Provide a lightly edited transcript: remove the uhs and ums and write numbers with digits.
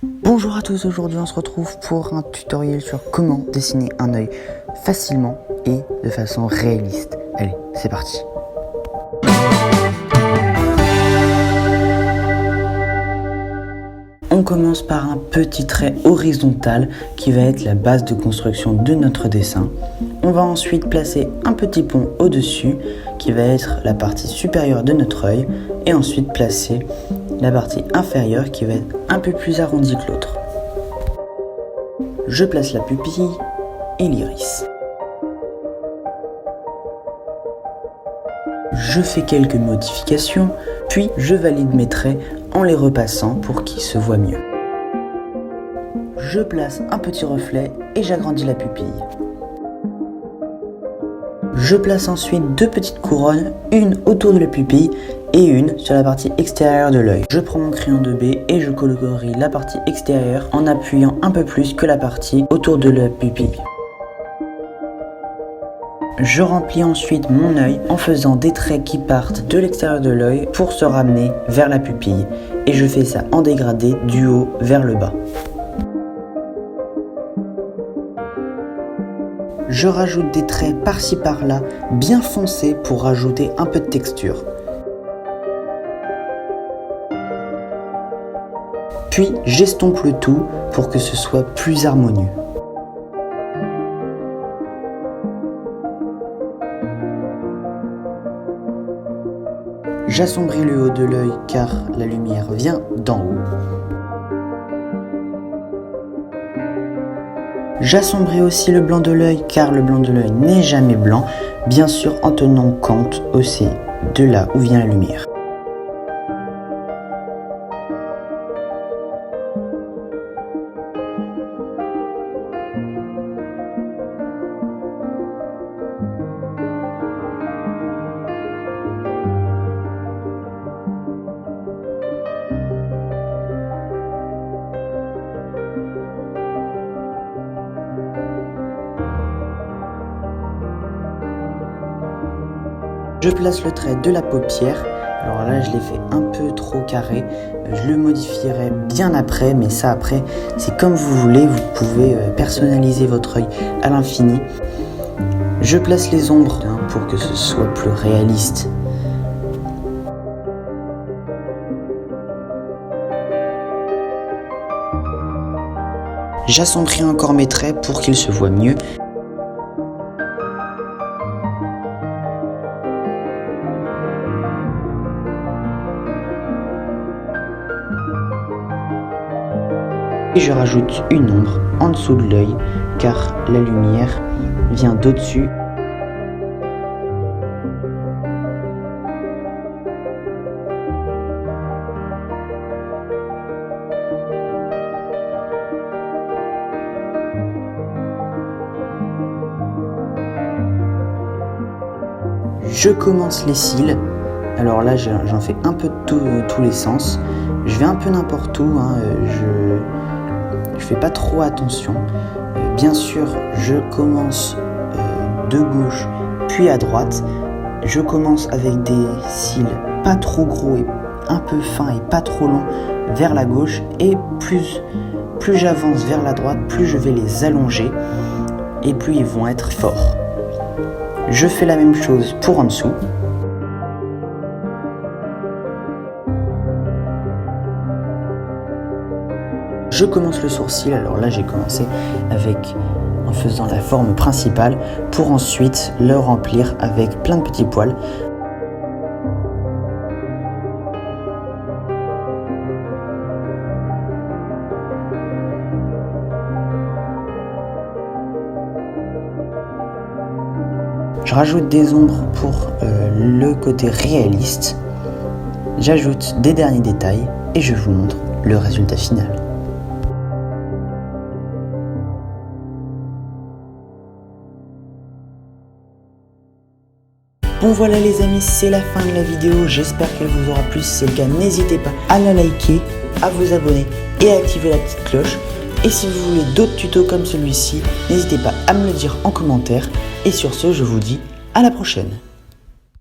Bonjour à tous, aujourd'hui on se retrouve pour un tutoriel sur comment dessiner un œil facilement et de façon réaliste. Allez, c'est parti. On commence par un petit trait horizontal qui va être la base de construction de notre dessin. On va ensuite placer un petit pont au-dessus qui va être la partie supérieure de notre œil et ensuite placer la partie inférieure qui va être un peu plus arrondie que l'autre. Je place la pupille et l'iris. Je fais quelques modifications, puis je valide mes traits en les repassant pour qu'ils se voient mieux. Je place un petit reflet et j'agrandis la pupille. Je place ensuite deux petites couronnes, une autour de la pupille et une sur la partie extérieure de l'œil. Je prends mon crayon 2B et je colorie la partie extérieure en appuyant un peu plus que la partie autour de la pupille. Je remplis ensuite mon œil en faisant des traits qui partent de l'extérieur de l'œil pour se ramener vers la pupille. Et je fais ça en dégradé du haut vers le bas. Je rajoute des traits par-ci par-là bien foncés pour rajouter un peu de texture. Puis j'estompe le tout pour que ce soit plus harmonieux. J'assombris le haut de l'œil car la lumière vient d'en haut. J'assombris aussi le blanc de l'œil car le blanc de l'œil n'est jamais blanc, bien sûr en tenant compte aussi de là où vient la lumière. Je place le trait de la paupière, alors là je l'ai fait un peu trop carré, je le modifierai bien après, mais ça après c'est comme vous voulez, vous pouvez personnaliser votre œil à l'infini. Je place les ombres pour que ce soit plus réaliste. J'assombris encore mes traits pour qu'ils se voient mieux. Et je rajoute une ombre en dessous de l'œil car la lumière vient d'au-dessus. Je commence les cils. Alors là j'en fais un peu de tous les sens. Je vais un peu n'importe où, je fais pas trop attention. Bien sûr, je commence de gauche puis à droite. Je commence avec des cils pas trop gros et un peu fins et pas trop longs vers la gauche. Et plus j'avance vers la droite, plus je vais les allonger et plus ils vont être forts. Je fais la même chose pour en dessous. Je commence le sourcil, alors là j'ai commencé en faisant la forme principale pour ensuite le remplir avec plein de petits poils. Je rajoute des ombres pour le côté réaliste. J'ajoute des derniers détails et je vous montre le résultat final. Bon voilà les amis, c'est la fin de la vidéo, j'espère qu'elle vous aura plu. Si c'est le cas, n'hésitez pas à la liker, à vous abonner et à activer la petite cloche. Et si vous voulez d'autres tutos comme celui-ci, n'hésitez pas à me le dire en commentaire. Et sur ce, je vous dis à la prochaine.